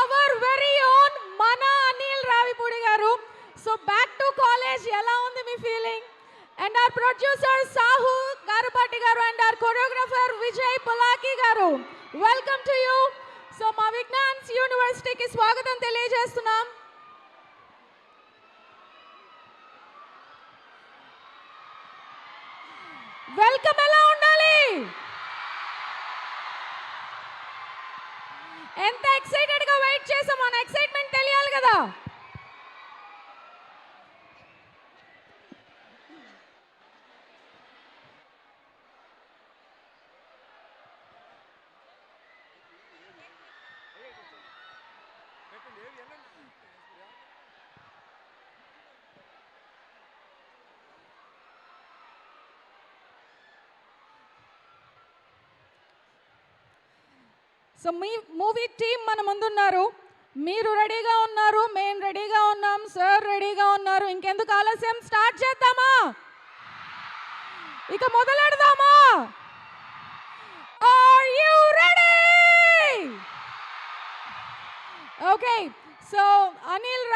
Hour very own మన అనిల్ రావిపూడి గారు. So back to college ఎలా ఉంది మీ feeling? And our producer Sahu Garapati గారు and our choreographer Vijay Polaki గారు, వెల్కమ్ టు యూ. సో మా విజ్ఞాన్స్ యూనివర్సిటీకి స్వాగతం తెలియజేస్తున్నాం. వెల్కమ్ ఎలా ఉండాలి? ఎంత ఎక్సైటెడ్ గా వెయిట్ చేసాం, మన ఎక్సైట్మెంట్ తెలియాలి కదా. సో మీ మూవీ టీం మన ముందున్నారు. మీరు రెడీగా ఉన్నారు, మేము రెడీగా ఉన్నాం, సార్ రెడీగా ఉన్నారు. ఇంకెందుకు ఆలస్యం, స్టార్ట్ చేద్దామా? ఇక మొదలెడదామా? Are you ready? Okay. So Anil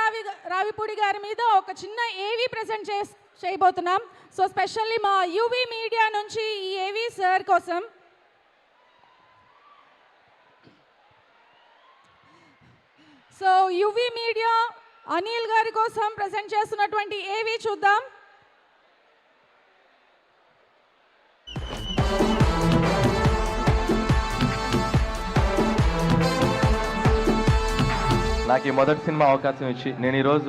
Ravipudi గారి మీద ఒక చిన్న ఏవీ ప్రెజెంట్ చేయబోతున్నాం. సో స్పెషల్లీ మా యూవీ మీడియా నుంచి ఈ ఏవీ సార్ కోసం. సో యువి మీడియా అనిల్ గారి కోసం ప్రెజెంట్ చేస్తున్నటువంటి ఏవి చూద్దాం. నాకు ఈ మొదటి సినిమా అవకాశం ఇచ్చి నేను ఈరోజు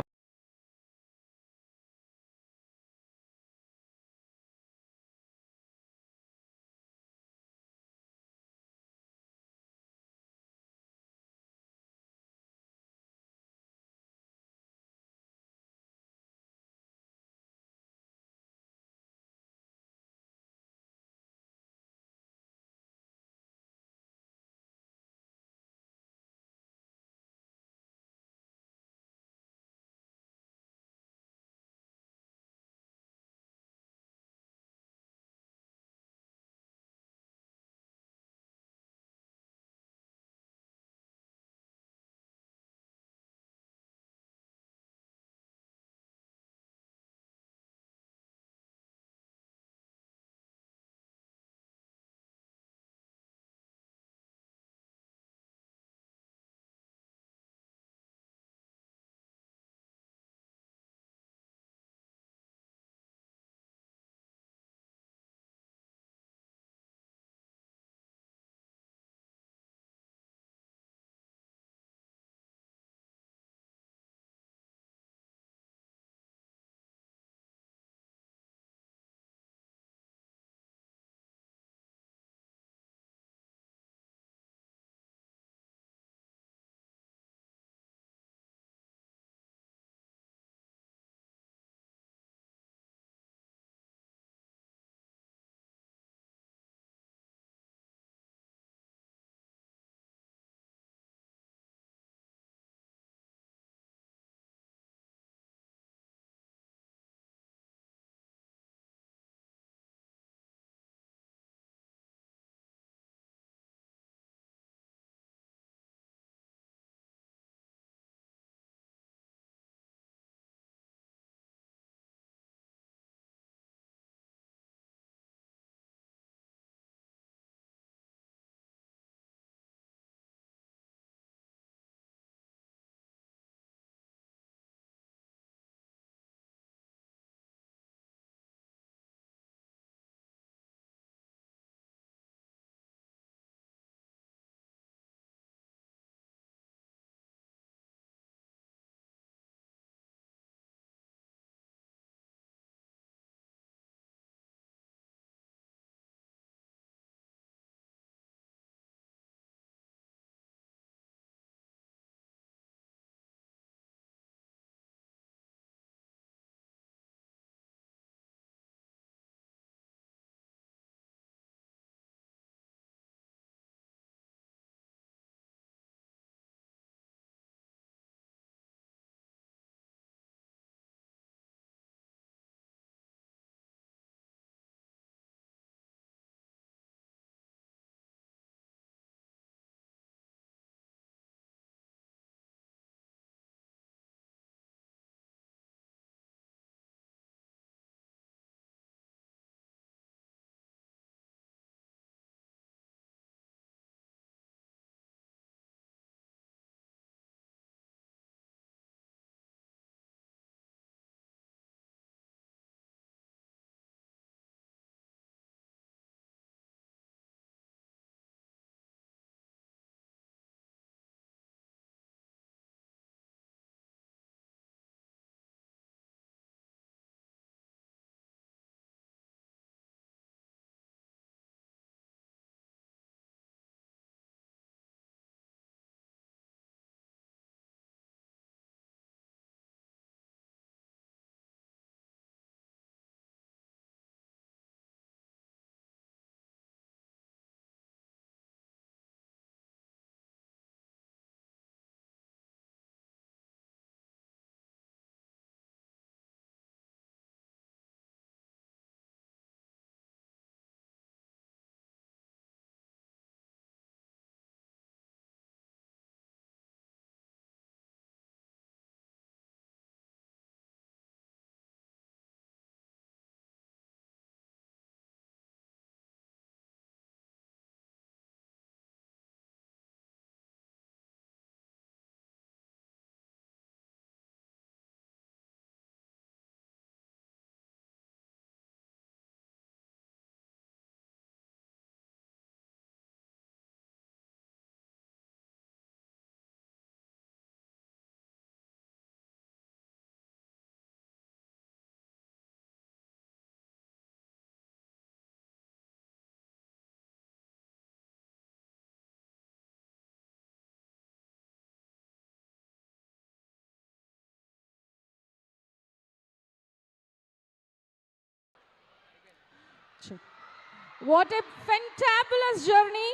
What a fantabulous journey.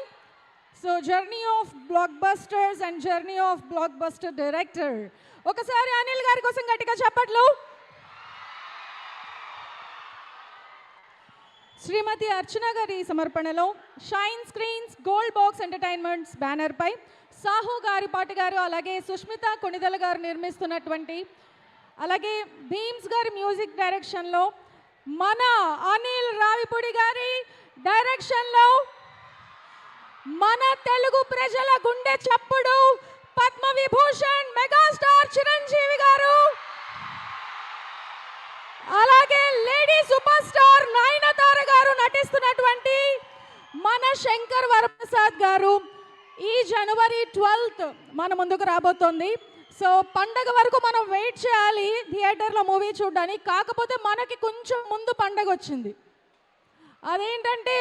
So journey of blockbusters and journey of blockbuster director. ఒకసారి అనిల్ గారి కోసం గట్టిగా చప్పట్లు. శ్రీమతి అర్చన గారి సమర్పణలో Shine Screens Gold Box Entertainments banner పై సాహు గారి పాటి గారు అలాగే సుష్మిత కొణిదల గారు నిర్మిస్తున్నటువంటి అలాగే భీమ్స్ గారి మ్యూజిక్ డైరెక్షన్లో మన అనిల్ రావిపూడి గారి డైరెక్షన్లో మన తెలుగు ప్రజల గుండె చప్పుడు పద్మ విభూషణ్ మెగాస్టార్ చిరంజీవి గారు అలాగే లేడీ సూపర్ స్టార్ నయనతార గారు నటిస్తున్నటువంటి మన శంకర్ వరప్రసాద్ గారు ఈ జనవరి 12th మన ముందుకు రాబోతోంది. సో పండగ వరకు మనం వెయిట్ చేయాలి థియేటర్లో మూవీ చూడడానికి. కాకపోతే మనకి కొంచెం ముందు పండగ వచ్చింది. అదేంటంటే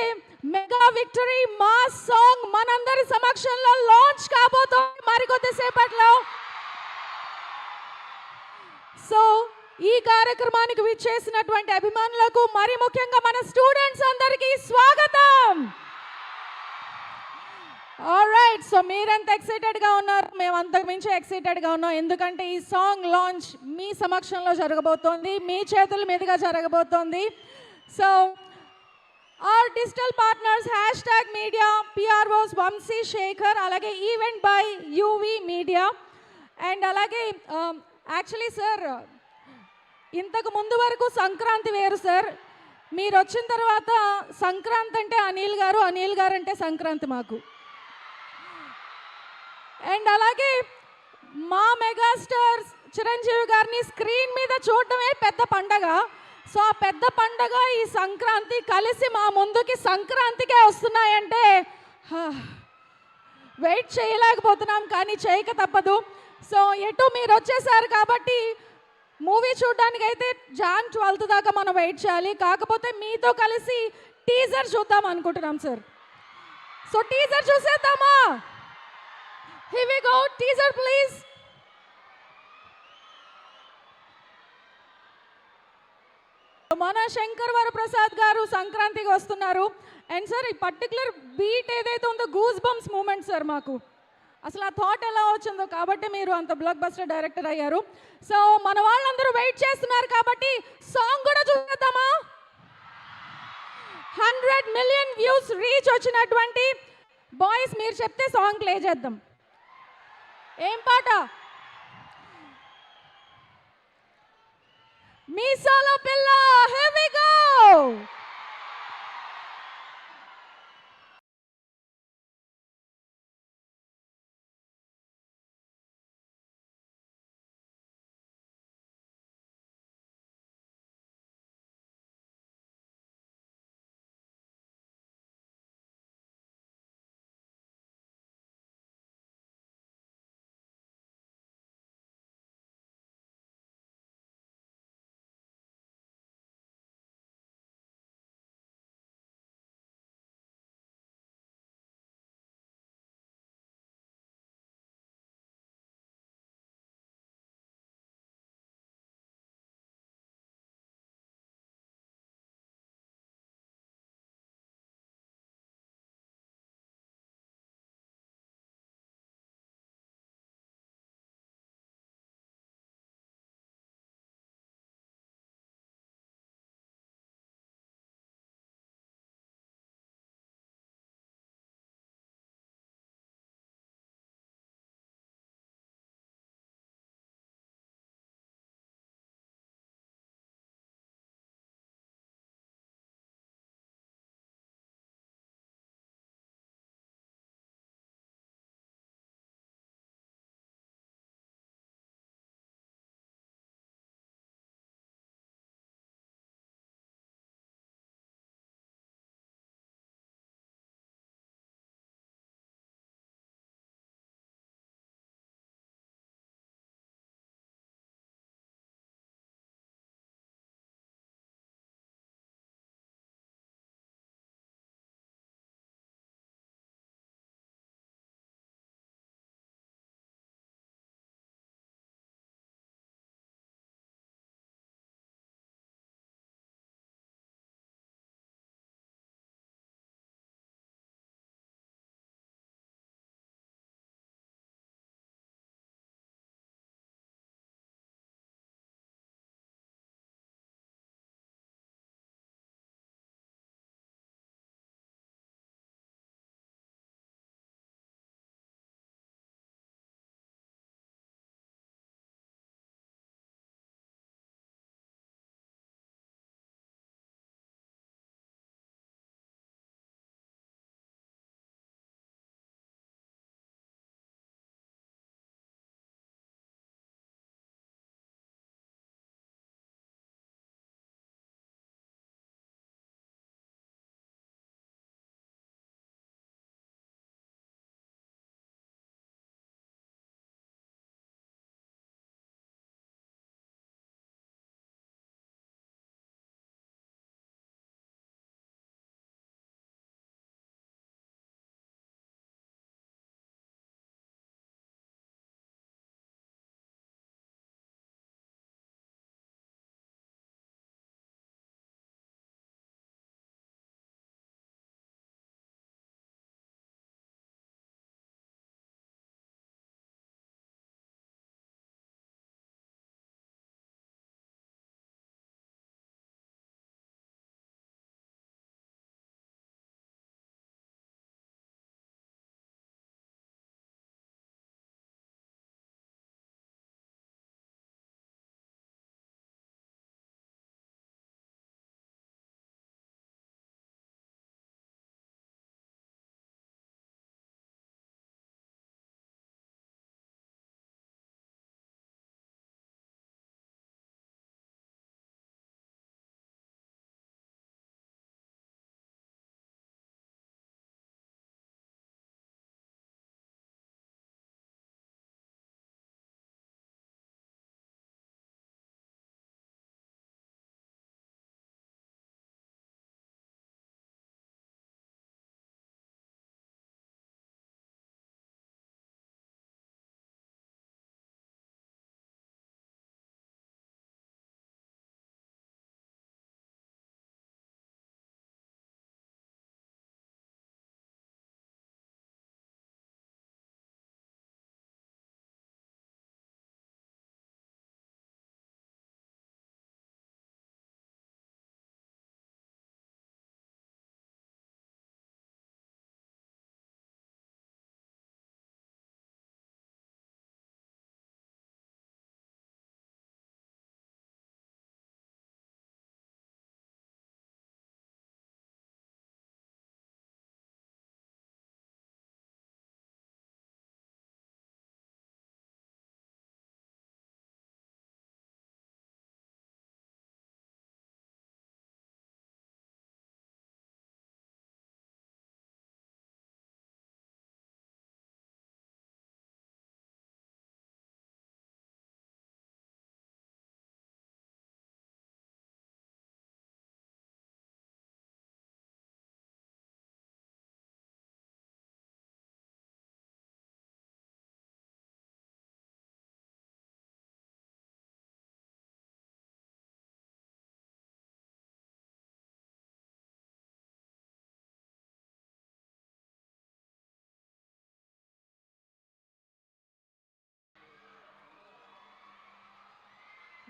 మెగా విక్టరీ మాస్ సాంగ్ మనందరి సమక్షంలో లాంచ్ కాబోతోంది మరికొద్దిసేపట్లో. సో ఈ కార్యక్రమానికి విచ్చేసినటువంటి అభిమానులకు మరి ముఖ్యంగా మన స్టూడెంట్స్ అందరికీ స్వాగతం. ఆల్రైట్, సో మీరెంత ఎక్సైటెడ్గా ఉన్నారు, మేము అంతకు మించి ఎక్సైటెడ్గా ఉన్నాం. ఎందుకంటే ఈ సాంగ్ లాంచ్ మీ సమక్షంలో జరగబోతోంది, మీ చేతుల మీదుగా జరగబోతోంది. So our digital partners #media PROs Vamsi Shekar అలాగే event by UV media and అలాగే యాక్చువల్లీ సార్ ఇంతకు ముందు వరకు సంక్రాంతి వేరు సార్. మీరు వచ్చిన తర్వాత సంక్రాంతి అంటే అనిల్ గారు, అనిల్ గారు అంటే సంక్రాంతి మాకు. అండ్ అలాగే మా మెగాస్టార్ చిరంజీవి గారిని స్క్రీన్ మీద చూడటమే పెద్ద పండగ. సో ఆ పెద్ద పండగ ఈ సంక్రాంతి కలిసి మా ముందుకి సంక్రాంతికే వస్తున్నాయంటే వెయిట్ చేయలేకపోతున్నాం, కానీ చేయక తప్పదు. సో ఎటు మీరు వచ్చేసారు కాబట్టి మూవీ చూడడానికి అయితే Jan 12th దాకా మనం వెయిట్ చేయాలి. కాకపోతే మీతో కలిసి టీజర్ చూద్దాం అనుకుంటున్నాం సార్. సో టీజర్ చూసేద్దామా? Here we go, teaser please. మన శంకర్ వరప్రసాద్ గారు సంక్రాంతికి వస్తున్నారు. అండ్ సార్ ఈ పర్టికులర్ బీట్ ఏదైతే ఉందో గూస్ బంప్స్ మూమెంట్ సార్ మాకు. అసలు ఆ థాట్ ఎలా వచ్చిందో కాబట్టి మీరు అంత బ్లాక్ బస్టర్ డైరెక్టర్ అయ్యారు. సో మన వాళ్ళందరూ వెయిట్ చేస్తున్నారు కాబట్టి సాంగ్ కూడా చూద్దామా? 100 million వ్యూస్ రీచ్ వచ్చినటువంటి బాయ్స్ మీరు చెప్తే సాంగ్ ప్లే చేద్దాం. ఏం పాట? మీసాల పిల్ల, here we go.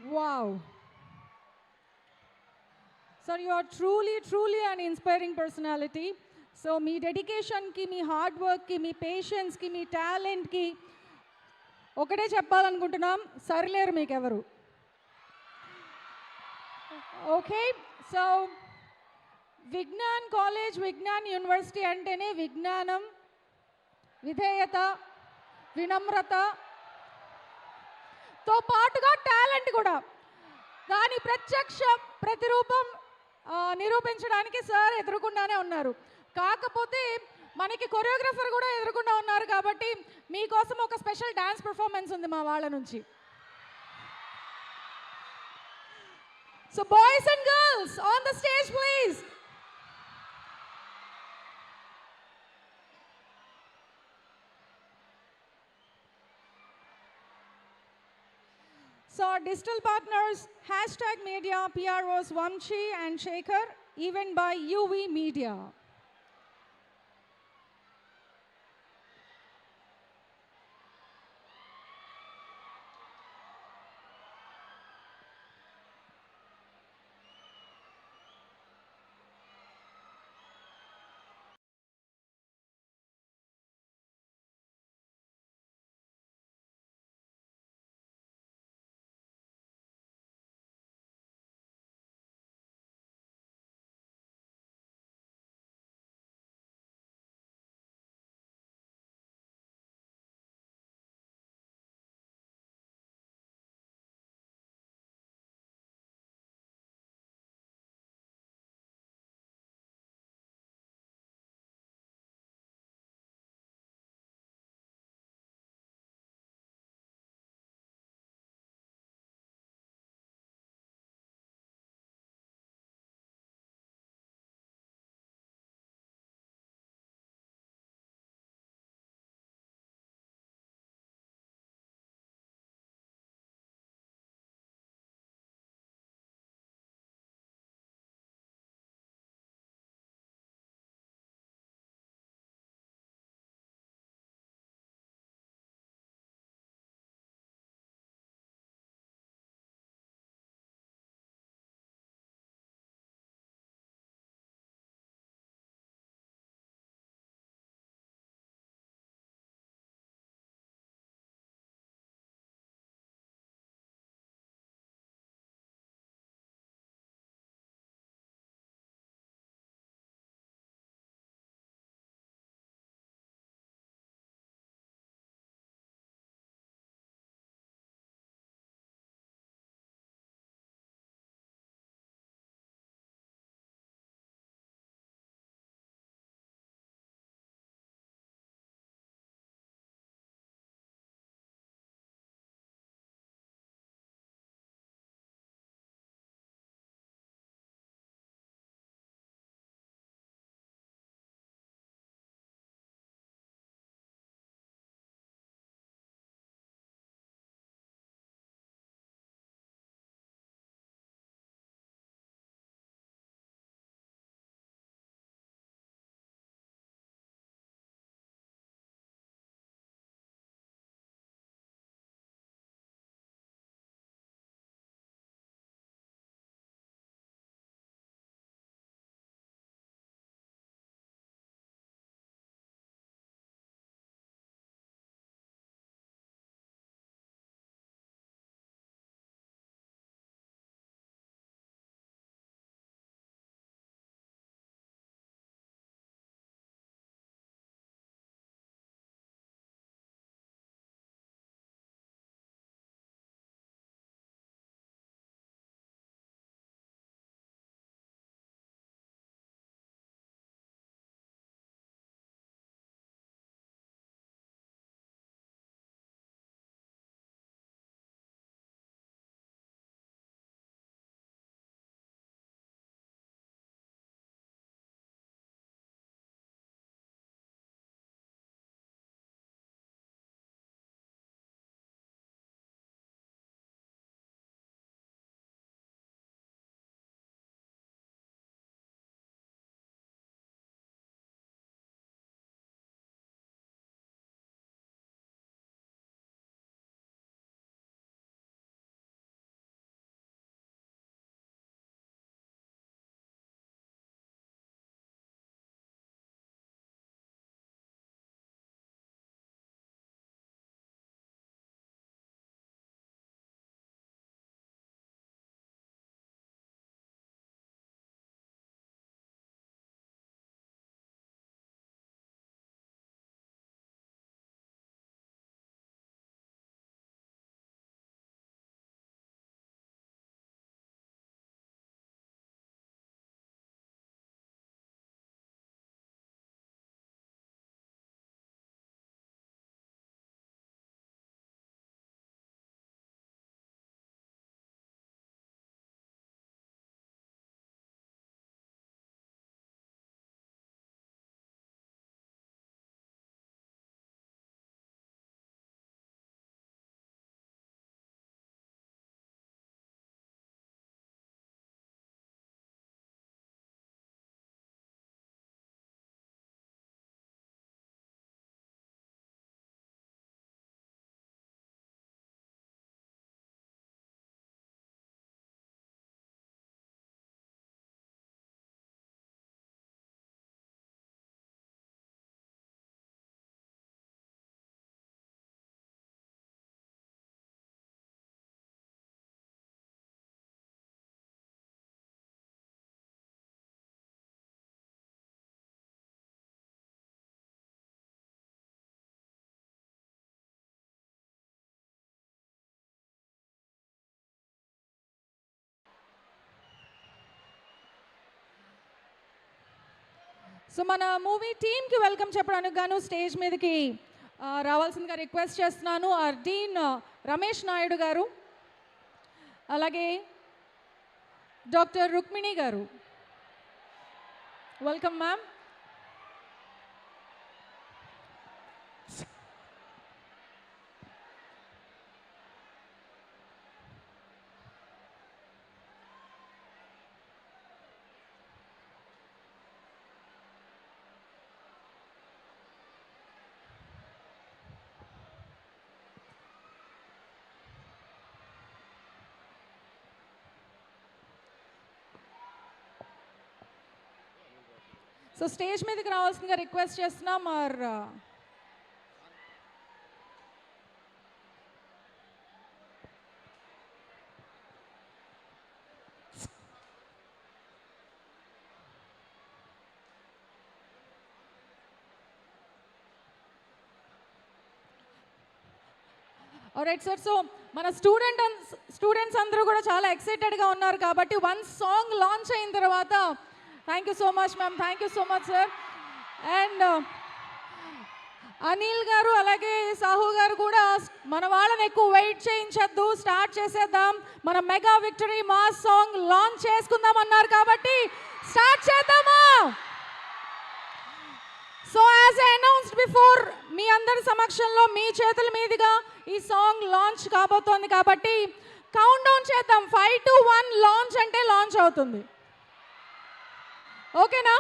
Wow. Sir, you are truly, truly an inspiring personality. So, మీ డెడికేషన్కి, మీ హార్డ్ వర్క్కి, మీ పేషెన్స్కి, మీ టాలెంట్కి ఒకటే చెప్పాలనుకుంటున్నాం, సరిలేరు మీకెవరు. Okay, so Vignan college, Vignan university అంటేనే విజ్ఞానం, విధేయత, వినమ్రతతో పాటుగా టాలెంట్ కూడా. దాని ప్రత్యక్ష ప్రతిరూపం నిరూపించడానికి సార్ ఎదురుకుండానే ఉన్నారు. కాకపోతే మనకి కొరియోగ్రఫర్ కూడా ఎదురుకుండా ఉన్నారు కాబట్టి మీకోసం ఒక స్పెషల్ డాన్స్ పర్ఫార్మెన్స్ ఉంది మా వాళ్ళ నుంచి. So boys and girls on the stage please. So our digital partners, #media, PROs Vamshi and Shekhar, event by UV Media. So మన మూవీ టీమ్కి వెల్కమ్ చెప్పడానికి గాను స్టేజ్ మీదకి రావాల్సిందిగా రిక్వెస్ట్ చేస్తున్నాను. ఆర్ డీన్ రమేష్ నాయుడు గారు, అలాగే డాక్టర్ రుక్మిణి గారు. Welcome ma'am. సో స్టేజ్ మీదకి రావాల్సిందిగా రిక్వెస్ట్ చేస్తున్నాం. All right sir. సో మన స్టూడెంట్స్ అందరూ కూడా చాలా ఎక్సైటెడ్గా ఉన్నారు కాబట్టి వన్ సాంగ్ లాంచ్ అయిన తర్వాత thank you so much ma'am, thank you so much sir. And Anil గారు అలాగే సాహు గారు కూడా మన వాళ్ళని ఎక్కువ వెయిట్ చేయించద్దు, స్టార్ట్ చేసేద్దాం. మన mega victory mass song launch చేసుకుందాం అన్నారు కాబట్టి స్టార్ట్ చేద్దామా? సో యాజ్ అనౌన్స్డ్ బిఫోర్, మీ అందరి సమక్షంలో మీ చేతుల మీదుగా ఈ సాంగ్ లాంచ్ కాబోతోంది కాబట్టి కౌంట్ డౌన్ చేద్దాం. 5 to 1 లాంచ్ అంటే లాంచ్ అవుతుంది. ఓకేనా?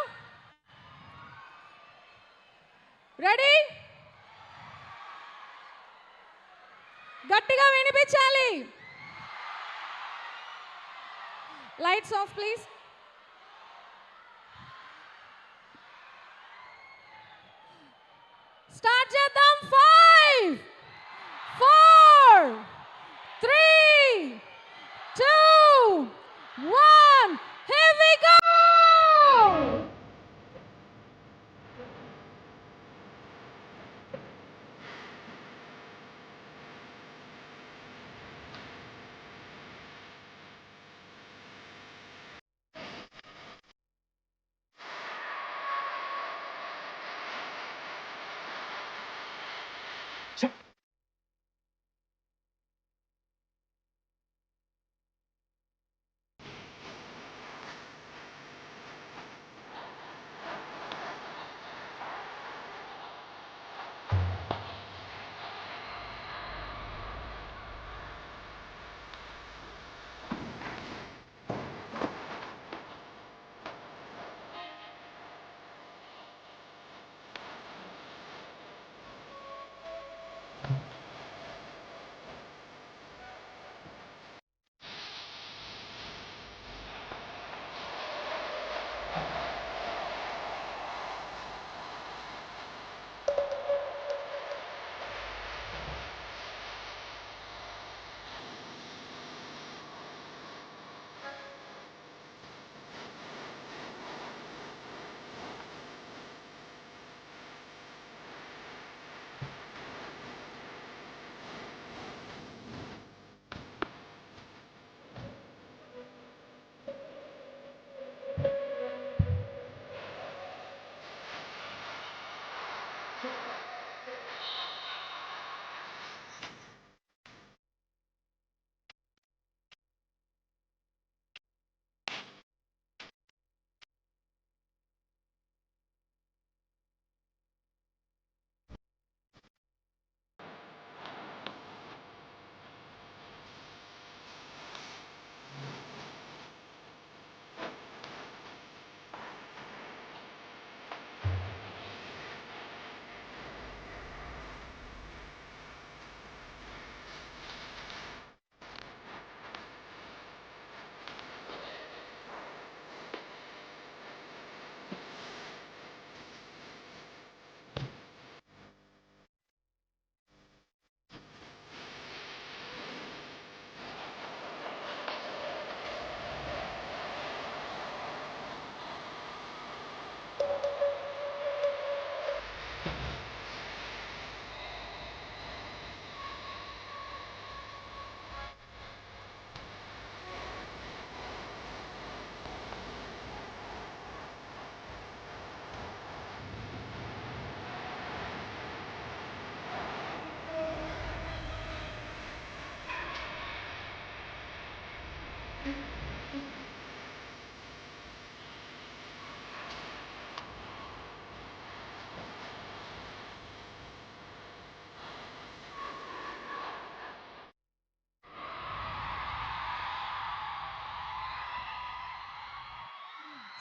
రెడీ? గట్టిగా వినిపించాలి. Lights off please. స్టార్ట్ చేద్దాం. 5 4 3 2 1 here we go.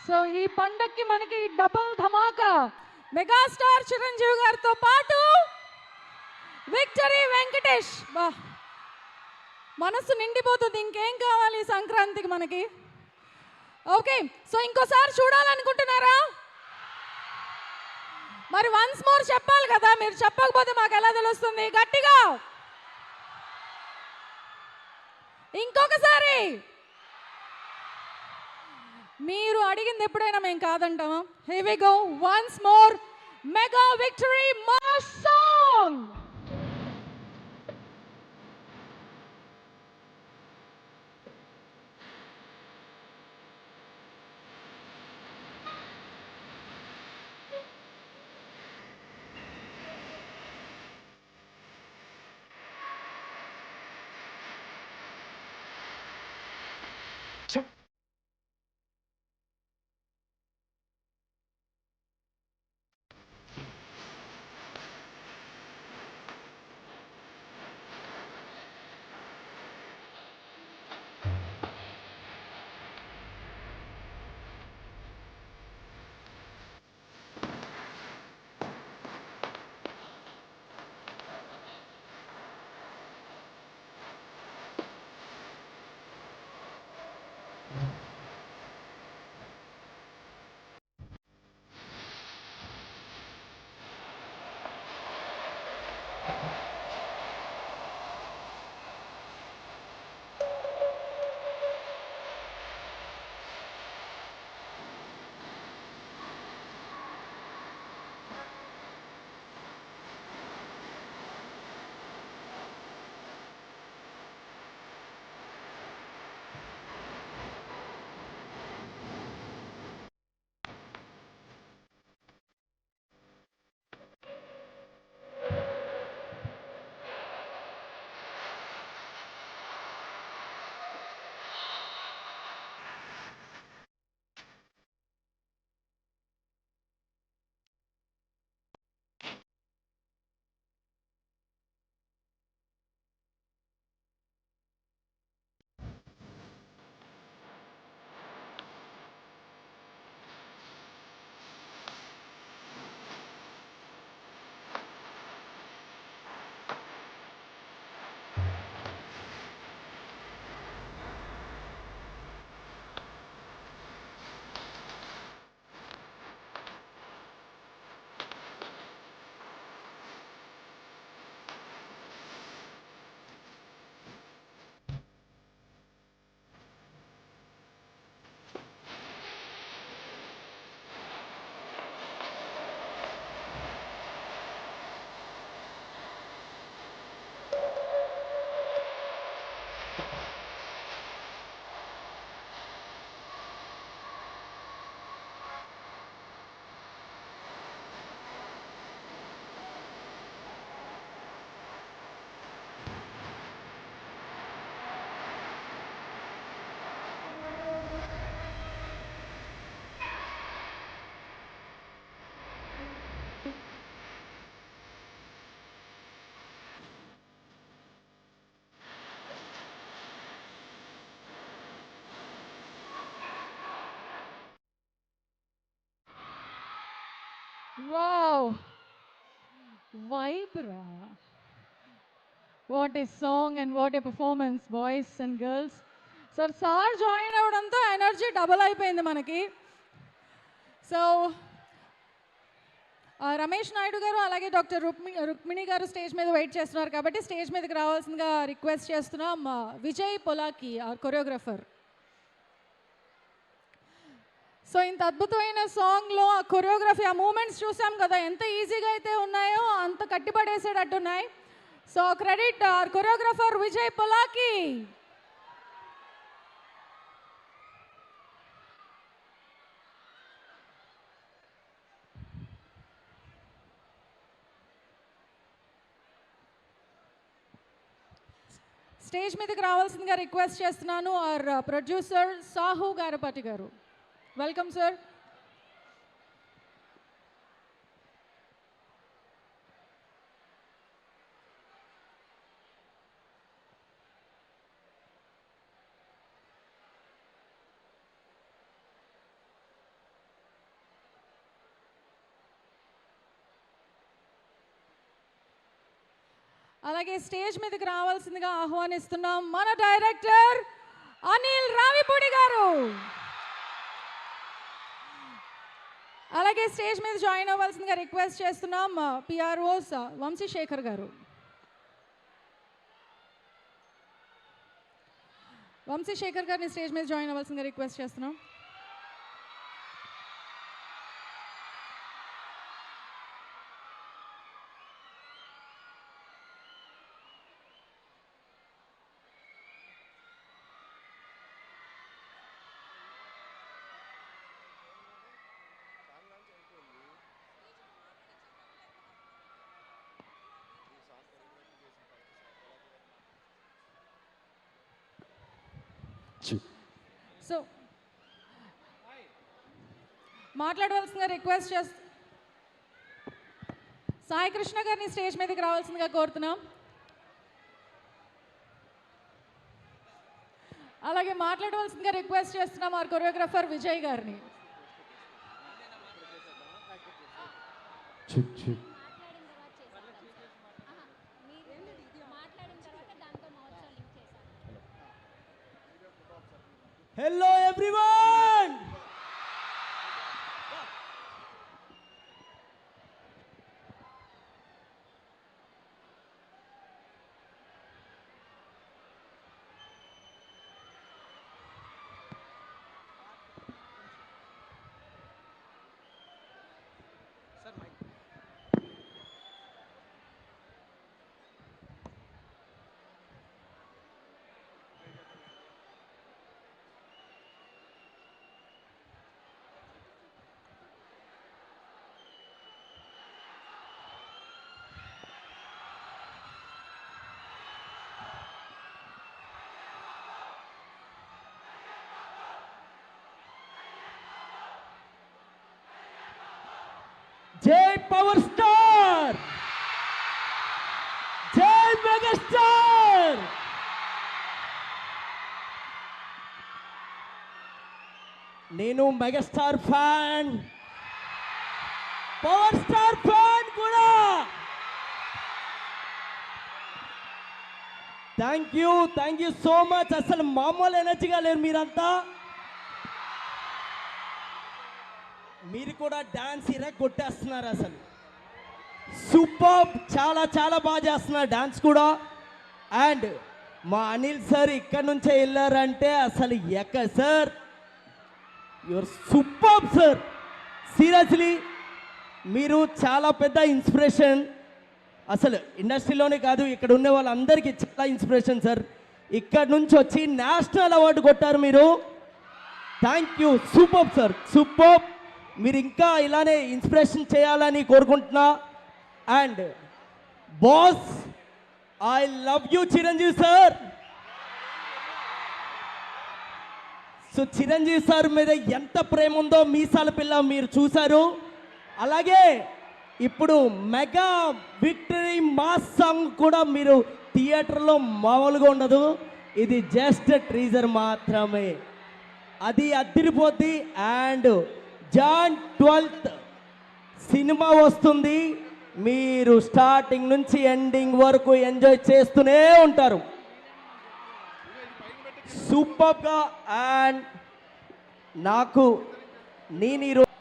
సో ఈ పండక్కి మనకి డబుల్ ధమాకా మెగాస్టార్ చిరంజీవి గారితో పాటు విక్టరీ వెంకటేష్. బా, మనసు నిండిపోతుంది. ఇంకేం కావాలి సంక్రాంతికి మనకి? ఓకే, సో ఇంకోసారి చూడాలనుకుంటున్నారా? మరి వన్స్ మోర్ చెప్పాలి కదా, మీరు చెప్పకపోతే మాకు ఎలా తెలుస్తుంది? గట్టిగా ఇంకొకసారి. మీరు అడిగింది ఎప్పుడైనా మేము కాదంటామా? Here we go once more, mega victory mass song. Wow! Vibra! What a song and what a performance, boys and girls. Sir join అవ్వడంతో ఎనర్జీ డబుల్ అయిపోయింది మనకి. సో రమేష్ నాయుడు గారు అలాగే డాక్టర్ రుక్మిణి గారు స్టేజ్ మీద వెయిట్ చేస్తున్నారు కాబట్టి స్టేజ్ మీదకి రావాల్సిందిగా రిక్వెస్ట్ చేస్తున్నాం. విజయ్ పొలాకి కొరియోగ్రాఫర్. సో ఇంత అద్భుతమైన సాంగ్లో ఆ కొరియోగ్రఫీ, ఆ మూమెంట్స్ చూసాం కదా, ఎంత ఈజీగా అయితే ఉన్నాయో అంత కట్టిపడేసేటట్టున్నాయి. So credit choreographer Vijay Polaki. Stage మీదకి రావాల్సిందిగా రిక్వెస్ట్ చేస్తున్నాను ఆర్ ప్రొడ్యూసర్ సాహు గారపాటి గారు. Welcome sir. అలాగే స్టేజ్ మీదకి రావాల్సిందిగా ఆహ్వానిస్తున్నాం మన డైరెక్టర్ అనిల్ రావిపూడి గారు. అలాగే స్టేజ్ మీద జాయిన్ అవ్వాల్సిందిగా రిక్వెస్ట్ చేస్తున్నాం పిఆర్ఓస్ వంశీశేఖర్ గారు. వంశీశేఖర్ గారిని స్టేజ్ మీద జాయిన్ అవ్వాల్సిందిగా రిక్వెస్ట్ చేస్తున్నాం. సో మాట్లాడవలసిందిగా రిక్వెస్ట్ చేస్తూ సాయి కృష్ణ గారిని స్టేజ్ మీదకి రావాల్సిందిగా కోరుతున్నాం. అలాగే మాట్లాడవలసిందిగా రిక్వెస్ట్ చేస్తున్నాం our కొరియోగ్రాఫర్ విజయ్ గారిని. Hello everyone! జై పవర్ స్టార్, జై మెగాస్టార్. నేను megastar fan, power star fan కూడా. Thank you so much. అసలు మామూలు ఎనర్జీగా లేరు మీరంతా. మీరు కూడా డాన్స్ కొట్టేస్తున్నారు. అసలు సూపర్, చాలా చాలా బాగా చేస్తున్నారు డాన్స్ కూడా. అండ్ మా అనిల్ సార్ ఇక్కడ నుంచే వెళ్ళారంటే అసలు sir you're super sir. Seriously మీరు చాలా పెద్ద ఇన్స్పిరేషన్. అసలు ఇండస్ట్రీలోనే కాదు, ఇక్కడ ఉన్న వాళ్ళందరికీ చాలా ఇన్స్పిరేషన్ సార్. ఇక్కడ నుంచి వచ్చి నేషనల్ అవార్డు కొట్టారు మీరు. Thank you, super sir, super. మీరు ఇంకా ఇలానే ఇన్స్పిరేషన్ చేయాలని కోరుకుంటున్నా. And boss, I love you Chiranjeevi sir. So Chiranjeevi sir మీద ఎంత ప్రేమ ఉందో మీసాల పిల్ల మీరు చూశారు. అలాగే ఇప్పుడు మెగా విక్టరీ మాస్ సాంగ్ కూడా మీరు థియేటర్లో మామూలుగా ఉండదు. ఇది జస్ట్ ట్రీజర్ మాత్రమే, అది అదిరిపోద్ది. అండ్ జాన్ 12th సినిమా వస్తుంది. మీరు స్టార్టింగ్ నుంచి ఎండింగ్ వరకు ఎంజాయ్ చేస్తూనే ఉంటారు సూపర్గా. అండ్ నేను ఈరోజు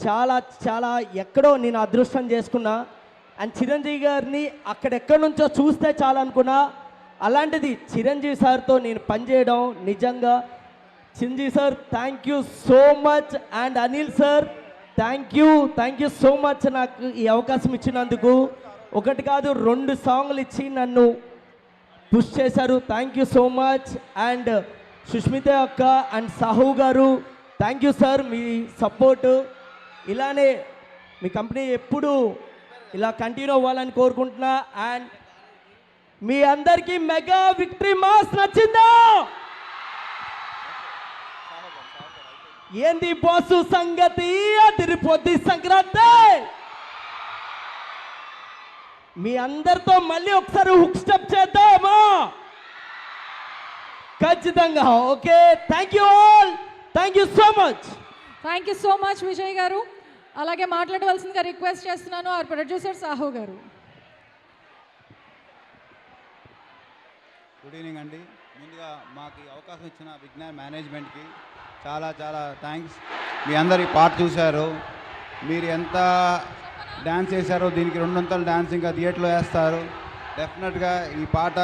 చాలా చాలా ఎక్కడో నేను అదృష్టం చేసుకున్నా. అండ్ చిరంజీవి గారిని అక్కడెక్కడి నుంచో చూస్తే చాలా అనుకున్నా. అలాంటిది చిరంజీవి సార్తో నేను పనిచేయడం నిజంగా. Chiranjeevi sir thank you so much. And Anil sir thank you so much నాకు ఈ అవకాశం ఇచ్చినందుకు. ఒకటి కాదు 2 సాంగ్లు ఇచ్చి నన్ను పుష్ చేశారు. Thank you so much. And Sushmita అక్క అండ్ సాహు గారు thank you sir. Me support ఇలానే మీ కంపెనీ ఎప్పుడు ఇలా కంటిన్యూ అవ్వాలని కోరుకుంటున్నా. అండ్ మీ అందరికీ మెగా విక్టరీ మాస్ నచ్చిందా? ఏంది బాసు సంగతి, అదిరిపోద్ది సంక్రాంతి. మీ అందరితో మళ్ళీ ఒకసారి హుక్ స్టెప్ చేద్దామా? ఖచ్చితంగా. Okay, thank you all, thank you so much. Thank you so much Vijay గారు. అలాగే మాట్లాడవలసిందిగా రిక్వెస్ట్ చేస్తున్నాను our ప్రొడ్యూసర్ సాహు గారు. గుడ్ ఈవినింగ్ అండి. ముందుగా మాకు ఈ అవకాశం ఇచ్చిన విజ్ఞాన్ మేనేజ్మెంట్కి చాలా చాలా థ్యాంక్స్. మీ అందరు ఈ పాట చూశారు, మీరు ఎంత డ్యాన్స్ చేశారో దీనికి 200 డ్యాన్స్ ఇంకా థియేటర్లో వేస్తారు. డెఫినెట్గా ఈ పాట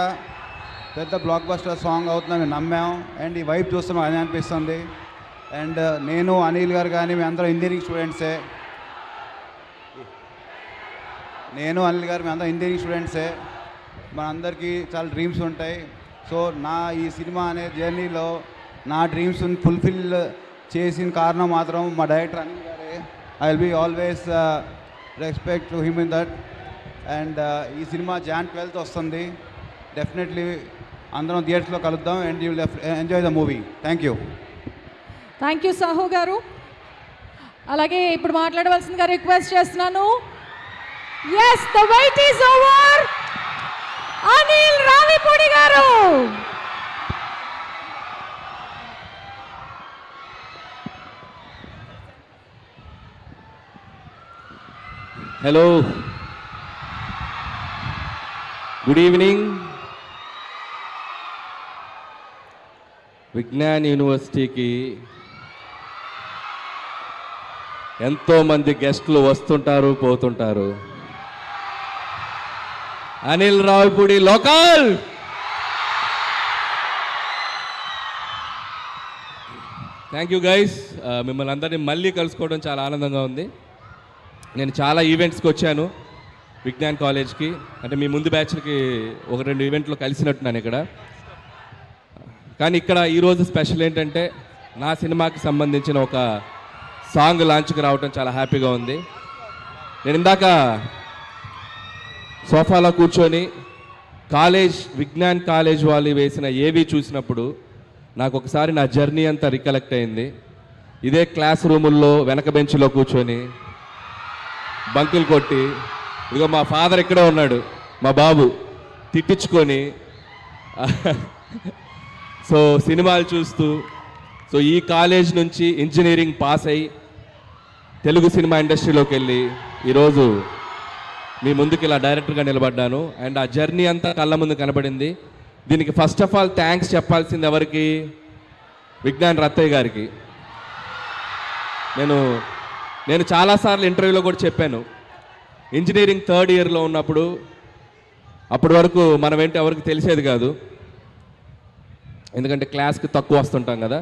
పెద్ద బ్లాక్ బస్టర్ సాంగ్ అవుతుందని మేము నమ్మాం. అండ్ ఈ వైబ్ చూస్తే మాకు అదే అనిపిస్తుంది. అండ్ నేను అనిల్ గారు కానీ మేము అందరం ఇంజనీరింగ్ స్టూడెంట్సే. ఇంజనీరింగ్ స్టూడెంట్సే. మనందరికీ చాలా డ్రీమ్స్ ఉంటాయి. సో నా ఈ సినిమా అనే జర్నీలో నా డ్రీమ్స్ని ఫుల్ఫిల్ చేసిన కారణం మాత్రం మా డైరెక్టర్ అనిల్ గారే. I will be always respect to him in that. And ఈ సినిమా Jan 12th వస్తుంది. డెఫినెట్లీ అందరం థియేటర్స్లో కలుద్దాం. And you will enjoy the movie. Thank you. Thank you Sahu గారు. అలాగే ఇప్పుడు మాట్లాడవలసిందిగా రిక్వెస్ట్ చేస్తున్నాను. Yes, the wait is over. Anil Ravipudi గారు. Hello, good evening. విజ్ఞాన్ యూనివర్సిటీకి ఎంతోమంది గెస్టులు వస్తుంటారు, పోతుంటారు. Anil Ravipudi local. Thank you guys. మిమ్మల్ని అందరినీ మళ్ళీ కలుసుకోవడం చాలా ఆనందంగా ఉంది. నేను చాలా ఈవెంట్స్కి వచ్చాను విజ్ఞాన్ కాలేజ్కి. అంటే మీ ముందు బ్యాచ్లకి 1-2 ఈవెంట్లో కలిసినట్టున్నాను ఇక్కడ. కానీ ఇక్కడ ఈరోజు స్పెషల్ ఏంటంటే నా సినిమాకి సంబంధించిన ఒక సాంగ్ లాంచ్కి రావడం చాలా హ్యాపీగా ఉంది. నేను ఇందాక సోఫాలో కూర్చొని విజ్ఞాన్ కాలేజ్ వాళ్ళు వేసిన ఏవి చూసినప్పుడు నాకు ఒకసారి నా జర్నీ అంతా రికలెక్ట్ అయింది. ఇదే క్లాస్ రూముల్లో వెనక బెంచ్లో కూర్చొని బంకులు కొట్టి, ఇదిగో మా ఫాదర్ ఇక్కడే ఉన్నాడు, మా బాబు, తిట్టించుకొని సో సినిమాలు చూస్తూ, సో ఈ కాలేజ్ నుంచి ఇంజనీరింగ్ పాస్ అయ్యి తెలుగు సినిమా ఇండస్ట్రీలోకి వెళ్ళి ఈరోజు మీ ముందుకు ఇలా డైరెక్టర్గా నిలబడ్డాను. అండ్ ఆ జర్నీ అంతా కళ్ళ ముందు కనబడింది. దీనికి ఫస్ట్ ఆఫ్ ఆల్ థ్యాంక్స్ చెప్పాల్సింది ఎవరికి? విజ్ఞాన్ రత్తయ్య గారికి. నేను చాలాసార్లు ఇంటర్వ్యూలో కూడా చెప్పాను, ఇంజనీరింగ్ 3rd ఇయర్లో ఉన్నప్పుడు, అప్పటి వరకు మనం ఏంటో ఎవరికి తెలిసేది కాదు, ఎందుకంటే క్లాస్కి తక్కువ వస్తుంటాం కదా.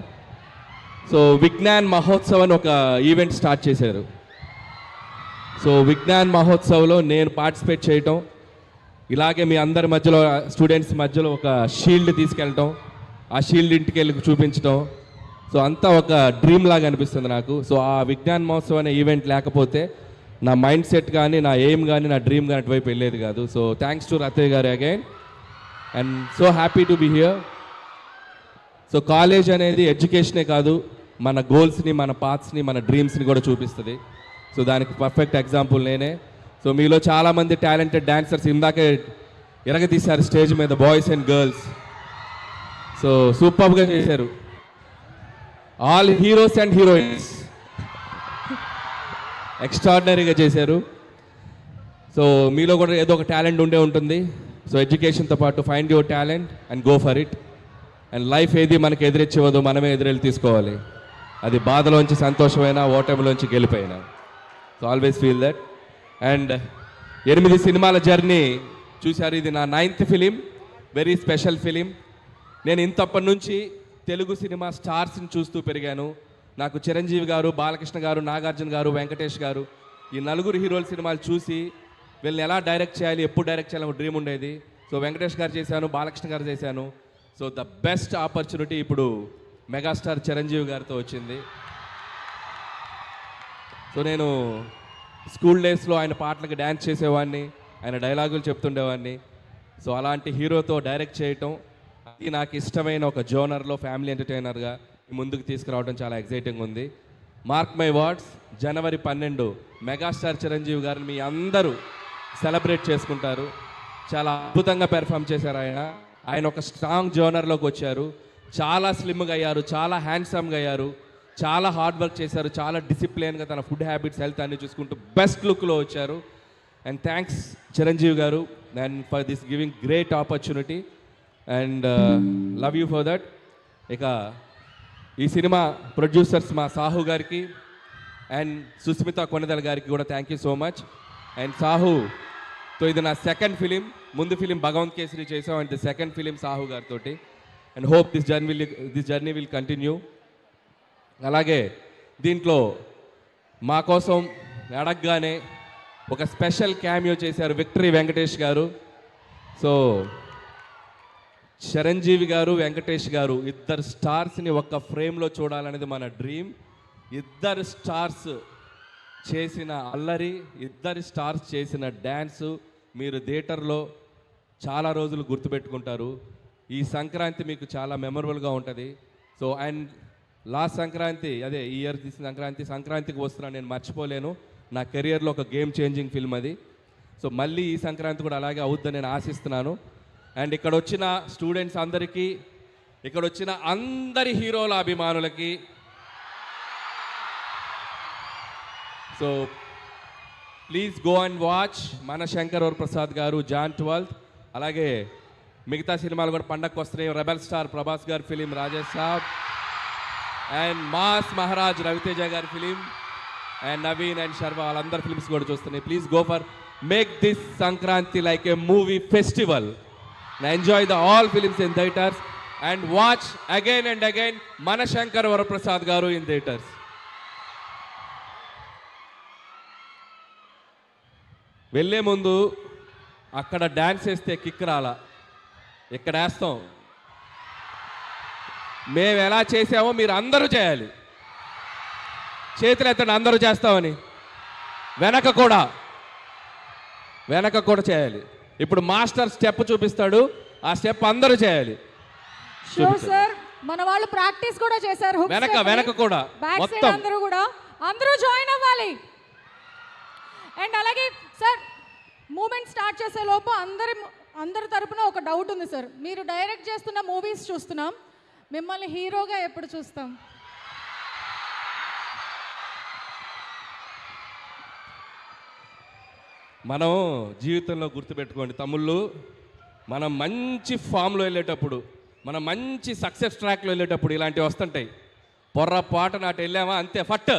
సో విజ్ఞాన్ మహోత్సవ్ అని ఒక ఈవెంట్ స్టార్ట్ చేశారు. సో విజ్ఞాన్ మహోత్సవ్లో నేను పార్టిసిపేట్ చేయటం, ఇలాగే మీ అందరి మధ్యలో స్టూడెంట్స్ మధ్యలో ఒక షీల్డ్ తీసుకెళ్ళటం, ఆ షీల్డ్ ఇంటికి వెళ్ళి చూపించటం, సో అంతా ఒక డ్రీమ్ లాగా అనిపిస్తుంది నాకు. సో ఆ విజ్ఞాన్ మహోత్సవ్ అనే ఈవెంట్ లేకపోతే నా మైండ్ సెట్ కానీ, నా ఎయిమ్ కానీ, నా డ్రీమ్ కానీ అటువైపు వెళ్ళేది కాదు. సో థ్యాంక్స్ టు రత్తయ్య గారు again. And so happy to be here. So college అనేది ఎడ్యుకేషనే కాదు, మన గోల్స్ని, మన పాత్స్ని, మన డ్రీమ్స్ని కూడా చూపిస్తుంది. సో దానికి పర్ఫెక్ట్ ఎగ్జాంపుల్ నేనే. సో మీలో చాలామంది టాలెంటెడ్ డాన్సర్స్ ఇందాకే ఎరగతీశారు స్టేజ్ మీద, బాయ్స్ అండ్ గర్ల్స్. సో సూపర్గా చేశారు, ఆల్ హీరోస్ అండ్ హీరోయిన్స్ ఎక్స్ట్రాడినరీగా చేశారు. సో మీలో కూడా ఏదో ఒక టాలెంట్ ఉండే ఉంటుంది. సో ఎడ్యుకేషన్తో పాటు find your talent and go for it. And life ఏది మనకి ఎదురిచ్చివ్వదు, మనమే ఎదురెళ్ళి తీసుకోవాలి. అది బాధలోంచి సంతోషమైనా, ఓటమిలోంచి గెలిపోయినా. So always feel that. And 8 సినిమాల జర్నీ చూశారు. ఇది నా 9th film, very special film. నేను ఇంతప్పటి నుంచి తెలుగు సినిమా స్టార్స్ని చూస్తూ పెరిగాను. నాకు చిరంజీవి గారు, బాలకృష్ణ గారు, నాగార్జున గారు, వెంకటేష్ గారు, ఈ 4 హీరోల సినిమాలు చూసి వీళ్ళని ఎలా డైరెక్ట్ చేయాలి, ఎప్పుడు డైరెక్ట్ చేయాలని ఒక డ్రీమ్ ఉండేది. సో వెంకటేష్ గారు చేశాను, బాలకృష్ణ గారు చేశాను. సో ద బెస్ట్ ఆపర్చునిటీ ఇప్పుడు మెగాస్టార్ చిరంజీవి గారితో వచ్చింది. సో నేను స్కూల్ డేస్లో ఆయన పాటలకు డ్యాన్స్ చేసేవాడిని, ఆయన డైలాగులు చెప్తుండేవాడిని. సో అలాంటి హీరోతో డైరెక్ట్ చేయటం, అది నాకు ఇష్టమైన ఒక జోనర్లో ఫ్యామిలీ ఎంటర్టైనర్గా ముందుకు తీసుకురావడం చాలా ఎక్సైటింగ్ ఉంది. Mark my words, January 12 megastar Chiranjeevi గారిని మీ అందరూ సెలబ్రేట్ చేసుకుంటారు. చాలా అద్భుతంగా పెర్ఫామ్ చేశారు ఆయన ఒక స్ట్రాంగ్ జోనర్లోకి వచ్చారు. చాలా స్లిమ్గా అయ్యారు, చాలా హ్యాండ్సమ్గా అయ్యారు, చాలా హార్డ్ వర్క్ చేశారు, చాలా డిసిప్లిన్గా తన ఫుడ్ హ్యాబిట్స్, హెల్త్ అన్ని చూసుకుంటూ బెస్ట్ లుక్లో వచ్చారు. అండ్ థ్యాంక్స్ చిరంజీవి గారు and for this giving great opportunity. And love you for that. ఇక ఈ సినిమా ప్రొడ్యూసర్స్ మా సాహు గారికి అండ్ సుస్మిత కొనెదల గారికి కూడా thank you so much. And సాహుతో ఇది నా సెకండ్ ఫిలిం. ముందు ఫిలిం భగవంత్ కేసరి చేసాం and the second film Sahu గారితో. And hope this journey will continue. అలాగే దీంట్లో మా కోసం అడగగానే ఒక స్పెషల్ క్యామియో చేశారు విక్టరీ వెంకటేష్ గారు. సో చిరంజీవి గారు, వెంకటేష్ గారు ఇద్దరు స్టార్స్ని ఒక్క ఫ్రేమ్లో చూడాలనేది మన డ్రీమ్. ఇద్దరు స్టార్స్ చేసిన అల్లరి, ఇద్దరు స్టార్స్ చేసిన డ్యాన్సు మీరు థియేటర్లో చాలా రోజులు గుర్తుపెట్టుకుంటారు. ఈ సంక్రాంతి మీకు చాలా మెమరబుల్గా ఉంటుంది. సో అండ్ లాస్ట్ సంక్రాంతి, అదే ఈ ఇయర్ తీసిన సంక్రాంతికి వస్తున్నాను, నేను మర్చిపోలేను. నా కెరియర్లో ఒక గేమ్ చేంజింగ్ ఫిల్మ్ అది. సో మళ్ళీ ఈ సంక్రాంతి కూడా అలాగే అవుద్దని నేను ఆశిస్తున్నాను. అండ్ ఇక్కడ వచ్చిన స్టూడెంట్స్ అందరికీ, ఇక్కడ వచ్చిన అందరి హీరోల అభిమానులకి, so please go and watch మన శంకర్ వరప్రసాద్ గారు జాన్ 12. అలాగే మిగతా సినిమాలు కూడా పండగకు వస్తున్నాయి. రెబల్ స్టార్ ప్రభాస్ గారి film Rajesh Saab, and mass Maharaj Raviteja గారి film, and Naveen and Sharma వాళ్ళందరి ఫిలిమ్స్ కూడా చూస్తున్నాయి. Please go for make this Sankranti like a movie festival. Enjoy the all films in theatres and watch again and again మన శంకర్ వరప్రసాద్ గారు ఇన్ థియేటర్స్. వెళ్ళే ముందు అక్కడ డ్యాన్స్ వేస్తే కిక్ రాలా, ఇక్కడ వేస్తాం. మేము ఎలా చేసామో మీరు అందరూ చేయాలి. చేతులు ఎత్తండి అందరూ చేస్తామని. వెనక కూడా చేయాలి. ఇప్పుడు మాస్టర్ స్టెప్ చూపిస్తాడు, ఆ స్టెప్ అందరూ చేయాలి. షూర్ సార్, మన వాళ్ళు ప్రాక్టీస్ కూడా చేశారు. వెనక కూడా మొత్తం అందరూ జాయిన్ అవ్వాలి. అండ్ అలాగే సార్, మూమెంట్ స్టార్ట్ చేసే లోపు అందరి తరపున ఒక డౌట్ ఉంది సార్. మీరు డైరెక్ట్ చేస్తున్న మూవీస్ చూస్తున్నాం, మిమ్మల్ని హీరోగా ఎప్పుడు చూస్తాం? మనం జీవితంలో గుర్తుపెట్టుకోండి తమ్ముళ్ళు, మనం మంచి ఫామ్లో వెళ్ళేటప్పుడు, మనం మంచి సక్సెస్ ట్రాక్లో వెళ్ళేటప్పుడు ఇలాంటివి వస్తుంటాయి. పొర్రపాటు నాటి వెళ్ళామా అంతే ఫట్.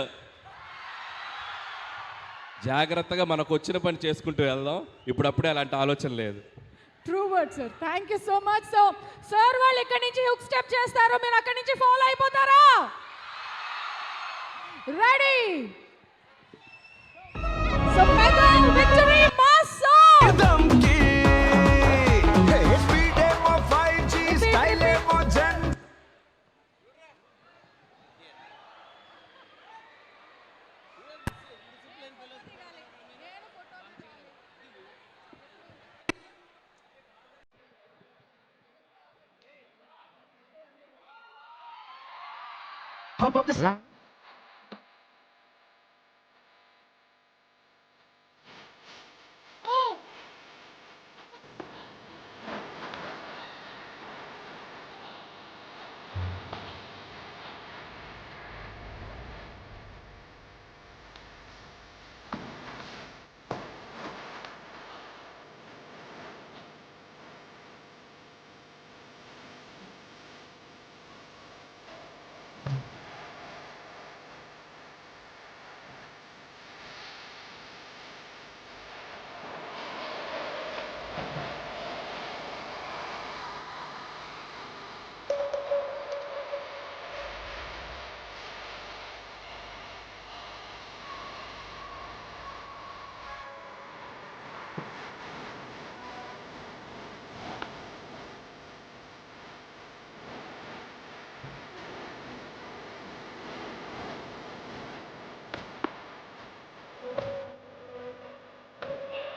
జాగ్రత్తగా మనకు వచ్చిన పని చేసుకుంటూ వెళ్దాం. ఇప్పుడప్పుడే అలాంటి ఆలోచన లేదు. True word sir. Thank you so much. So sir వాళ్ళు ఇక్కడి నుంచి హుక్ స్టెప్ చేస్తారు, మీరు అక్కడి నుంచి ఫాలో అయిపోతారా? Ready? So mega victory mass song. How about this?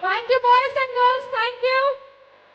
Thank you boys and girls. Thank you.